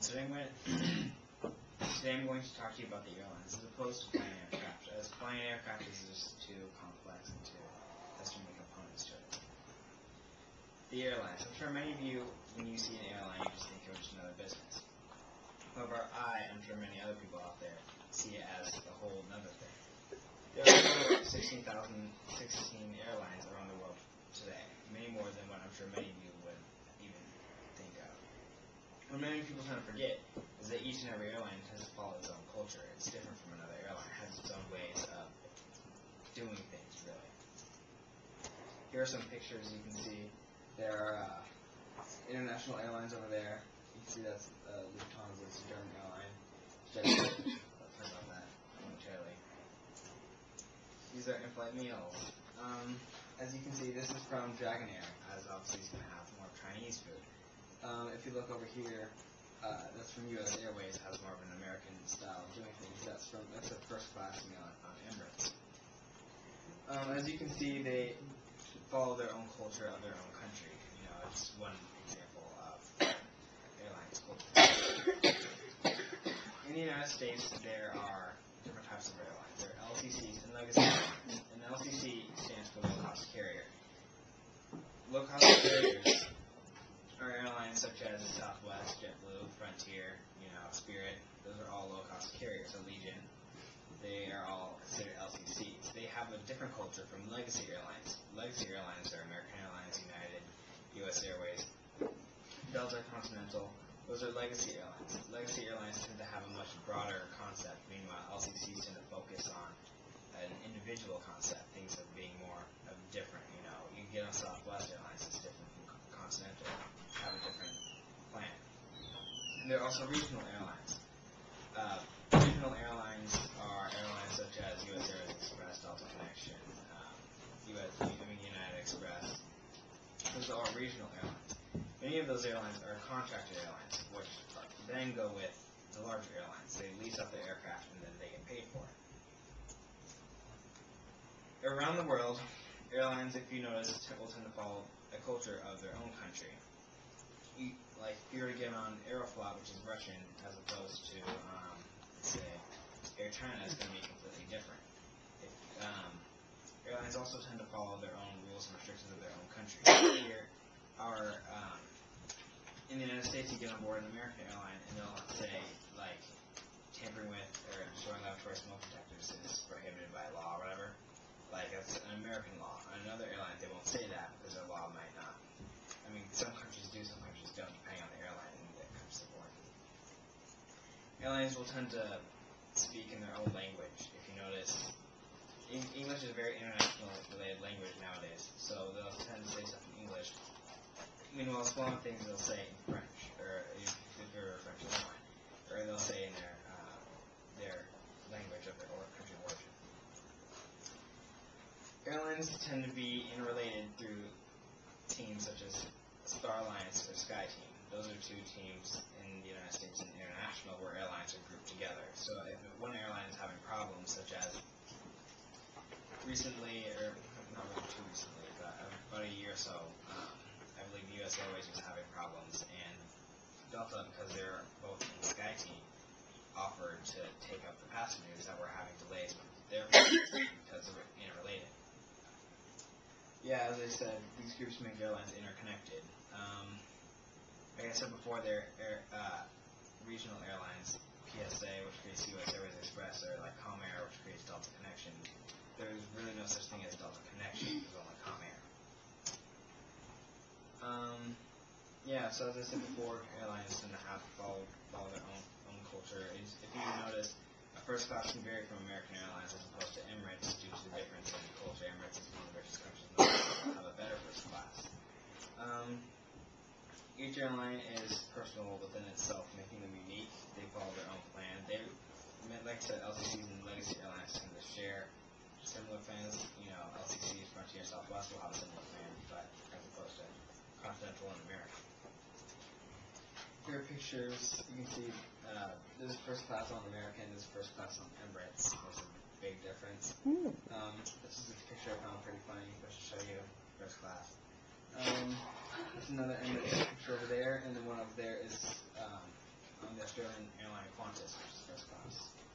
Today I'm going to talk to you about the airlines as opposed to flying aircraft, as flying aircraft is just too complex and has too many components to it. The airlines. I'm sure many of you, when you see an airline, you just think of just another business. However, I'm sure many other people out there see it as a whole other thing. There are 16 airlines around the world today, many more than what I'm sure many of you would even think of. What many people tend to forget is that each and every airline has to follow its own culture. It's different from another airline. It has its own ways of doing things, really. Here are some pictures you can see. There are international airlines over there. You can see that's Lufthansa, it's a German airline. I'll talk about that momentarily. These are in-flight meals. As you can see, this is from Dragonair, as obviously it's going to have more Chinese food. If you look over here, that's from U.S. Airways, has more of an American style of doing things. That's a first class meal on Emirates. As you can see, they follow their own culture of their own country. You know, it's one example of airlines culture. In the United States, there are different types of airlines. There are LCCs and legacy airlines. And LCC stands for low cost carrier. Low cost carriers are airlines such as Southwest, JetBlue, Frontier, Spirit. Those are all low-cost carriers. Allegiant, they are all considered LCCs. They have a different culture from legacy airlines. Legacy airlines are American Airlines, United, U.S. Airways, Delta, Continental. Those are legacy airlines. Legacy airlines tend to have a much broader concept. Meanwhile, LCCs tend to focus on an individual concept, things of being more of different. You get on Southwest Airlines, it's different from Continental. Have a different plan. And there are also regional airlines. Regional airlines are airlines such as U.S. Airways Express, Delta Connection, United Express. Those are all regional airlines. Many of those airlines are contracted airlines, which then go with the larger airlines. They lease out their aircraft and then they get paid for it. Around the world, airlines, if you notice, will tend to follow a culture of their own country. Like if you were to get on Aeroflot, which is Russian, as opposed to, say, Air China, is going to be completely different. Airlines also tend to follow their own rules and restrictions of their own country. Here, in the United States, you get on board an American airline, and they'll say, like, tampering with or showing up for smoke detectors is prohibited by law or whatever. Like, that's an American law. On another airline, they won't say that because their law might not. I mean, some countries do, some countries don't, depending on the airline and the country support. Airlines will tend to speak in their own language. If you notice, English is a very international related language nowadays, so they'll tend to say stuff in English. Meanwhile, smaller things they'll say in French, or if you're a French airline, or they'll say in their language of their country of origin. Airlines tend to be interrelated through teams such as Star Alliance or Sky Team. Those are two teams in the United States and international where airlines are grouped together. So if one airline is having problems, such as recently, or not really too recently, but about a year or so, I believe U.S. Airways was having problems, and Delta, because they're both in the Sky Team, offered to take up the passengers that were having delays with their flights because they were interrelated. Yeah, as I said, these groups make airlines interconnected. Like I said before, they're regional airlines, PSA, which creates U.S. Airways Express, or like Comair, which creates Delta Connection. There's really no such thing as Delta Connection, there's only Comair. So as I said before, airlines tend to have to follow their own culture. If you notice, a first class can vary from American Airlines as opposed to Emirates due to the difference in culture. Emirates is one of the richest countries in the world, so they'll have a better first class. Each airline is personal within itself, making them unique. They follow their own plan. Like I said, LCCs and legacy airlines tend to share similar plans. LCCs, Frontier, Southwest will have a similar plan, but as opposed to Continental and American. Here are pictures. You can see this is first class on American, this is first class on Emirates. There's a big difference. This is a picture I found pretty funny, but to show you first class. There's another Emirates picture over there, and then one over there is on Australian airline Qantas, which is first class.